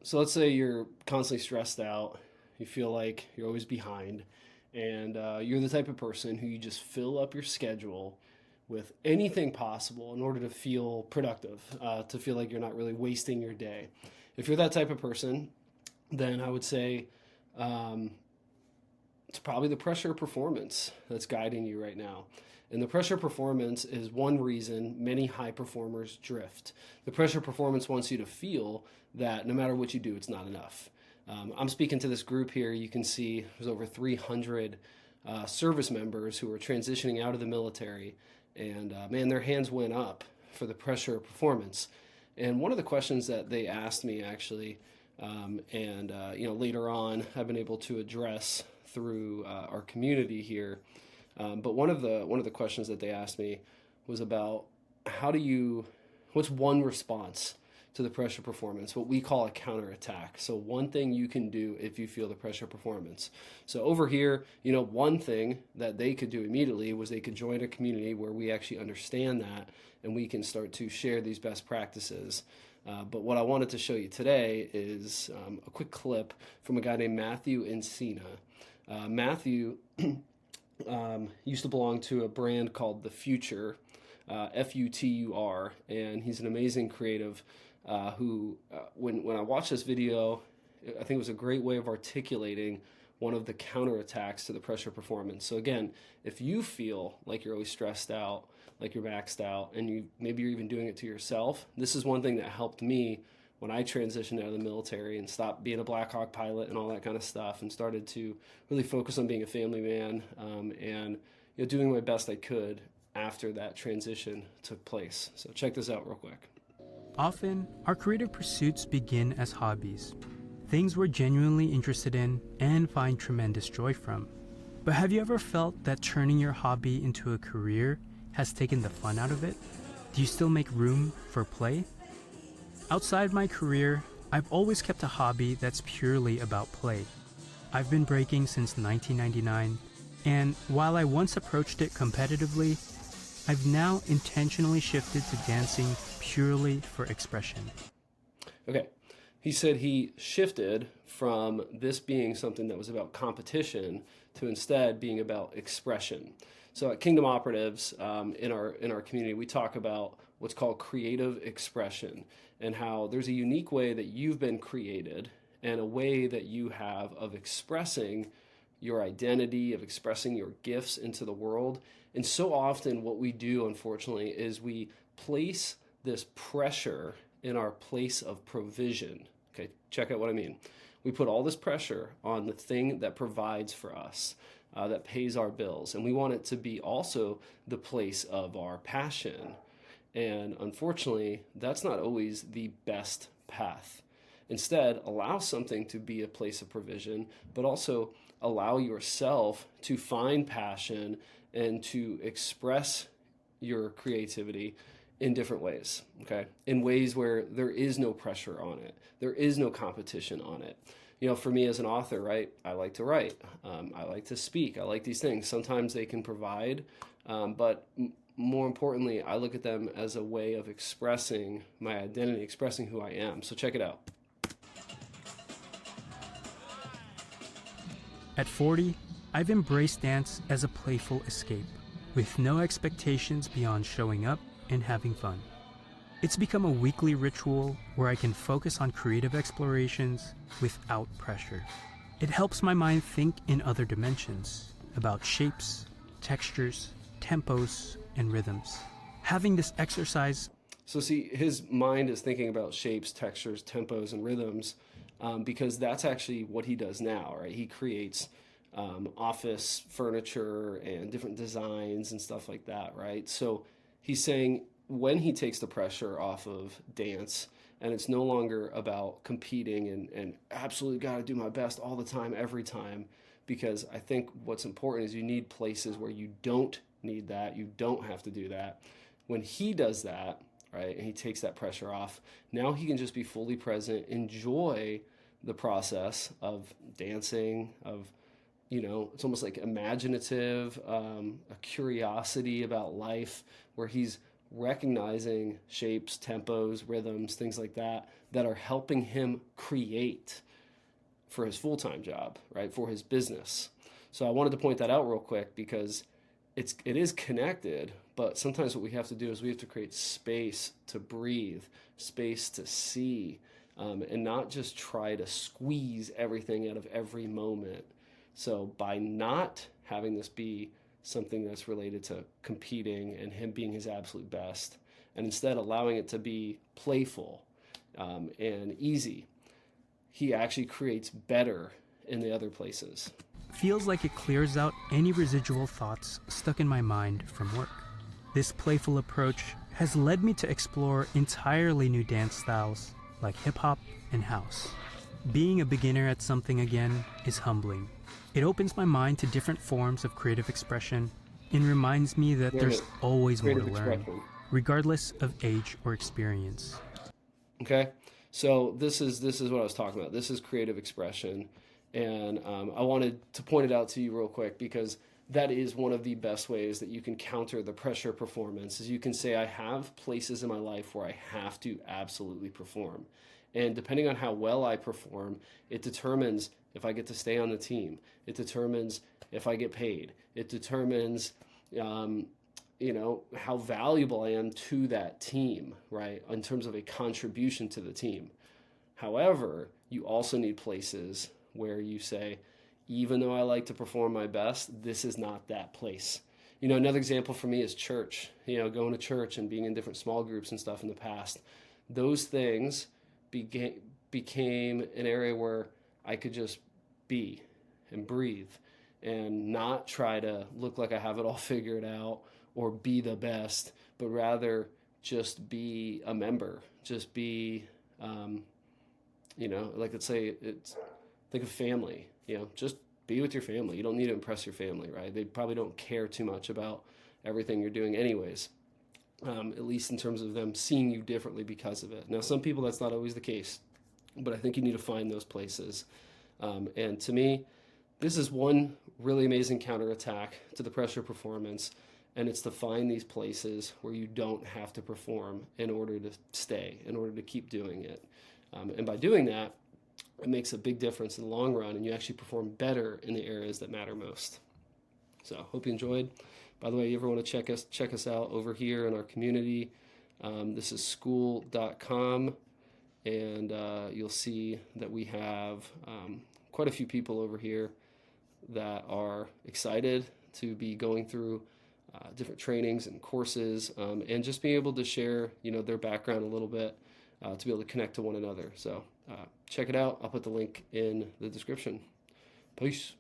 So let's say you're constantly stressed out, you feel like you're always behind, and you're the type of person who you just fill up your schedule with anything possible in order to feel productive, to feel like you're not really wasting your day. If you're that type of person, then I would say um, it's probably the pressure of performance that's guiding you right now. And the pressure of performance is one reason many high performers drift. The pressure of performance wants you to feel that no matter what you do, it's not enough. I'm speaking to this group here. You can see there's over 300 service members who are transitioning out of the military. And man, their hands went up for the pressure of performance. And one of the questions that they asked me actually, later on, I've been able to address through our community here. But one of the questions that they asked me was about how do you, what's one response to the pressure performance, what we call a counterattack. So one thing you can do if you feel the pressure performance. So over here, one thing that they could do immediately was they could join a community where we actually understand that and we can start to share these best practices. But what I wanted to show you today is a quick clip from a guy named Matthew Encina. Matthew used to belong to a brand called The Future, Futur, and he's an amazing creative who, when I watched this video, I think it was a great way of articulating one of the counterattacks to the pressure performance. So again, if you feel like you're always stressed out, like you're maxed out, and maybe you're even doing it to yourself, this is one thing that helped me when I transitioned out of the military and stopped being a Black Hawk pilot and all that kind of stuff and started to really focus on being a family man, and doing my best I could after that transition took place. So check this out real quick. Often, our creative pursuits begin as hobbies, things we're genuinely interested in and find tremendous joy from. But have you ever felt that turning your hobby into a career has taken the fun out of it? Do you still make room for play? Outside my career, I've always kept a hobby that's purely about play. I've been breaking since 1999, and while I once approached it competitively, I've now intentionally shifted to dancing purely for expression. Okay, he said he shifted from this being something that was about competition to instead being about expression. So at Kingdom Operatives, in our community, we talk about what's called creative expression and how there's a unique way that you've been created and a way that you have of expressing your identity, of expressing your gifts into the world. And so often what we do, unfortunately, is we place this pressure in our place of provision. Okay, check out what I mean. We put all this pressure on the thing that provides for us, that pays our bills. And we want it to be also the place of our passion. And unfortunately, that's not always the best path. Instead, allow something to be a place of provision, but also allow yourself to find passion and to express your creativity in different ways, okay? In ways where there is no pressure on it. There is no competition on it. For me as an author, right, I like to write. I like to speak. I like these things. Sometimes they can provide, but more importantly, I look at them as a way of expressing my identity, expressing who I am. So check it out. At 40, I've embraced dance as a playful escape, with no expectations beyond showing up and having fun. It's become a weekly ritual where I can focus on creative explorations without pressure. It helps my mind think in other dimensions, about shapes, textures, tempos, and rhythms. Having this exercise... So see, his mind is thinking about shapes, textures, tempos, and rhythms because that's actually what he does now, right? He creates office furniture and different designs and stuff like that, right? So he's saying when he takes the pressure off of dance and it's no longer about competing and absolutely got to do my best all the time, every time, because I think what's important is you need places where you don't need that, you don't have to do that. When he does that, right, and he takes that pressure off, now he can just be fully present, enjoy the process of dancing, of, it's almost like imaginative, a curiosity about life, where he's recognizing shapes, tempos, rhythms, things like that that are helping him create for his full-time job, right? For his business. So I wanted to point that out real quick because it is connected, but sometimes what we have to do is we have to create space to breathe, space to see, and not just try to squeeze everything out of every moment. So by not having this be something that's related to competing and him being his absolute best, and instead allowing it to be playful and easy, he actually creates better in the other places. Feels like it clears out any residual thoughts stuck in my mind from work. This playful approach has led me to explore entirely new dance styles like hip hop and house. Being a beginner at something again is humbling. It opens my mind to different forms of creative expression and reminds me that there's always more to learn, regardless of age or experience. Okay, so this is what I was talking about. This is creative expression, and I wanted to point it out to you real quick because that is one of the best ways that you can counter the pressure performance. Is you can say, I have places in my life where I have to absolutely perform, and depending on how well I perform, it determines if I get to stay on the team. It determines if I get paid. It determines how valuable I am to that team, right? In terms of a contribution to the team. However, you also need places where you say, even though I like to perform my best, this is not that place. Another example for me is church, going to church and being in different small groups and stuff in the past. Those things became an area where I could just be and breathe and not try to look like I have it all figured out or be the best, but rather just be a member, just be, like let's say think of family, just be with your family. You don't need to impress your family, right? They probably don't care too much about everything you're doing anyways, at least in terms of them seeing you differently because of it. Now, some people, that's not always the case, but I think you need to find those places. And to me, this is one really amazing counterattack to the pressure performance, and it's to find these places where you don't have to perform in order to stay, in order to keep doing it. And by doing that, it makes a big difference in the long run, and you actually perform better in the areas that matter most. So hope you enjoyed. By the way, you ever want to check us out over here in our community, this is school.com, and you'll see that we have quite a few people over here that are excited to be going through different trainings and courses, and just being able to share, their background a little bit, to be able to connect to one another. So check it out. I'll put the link in the description. Peace.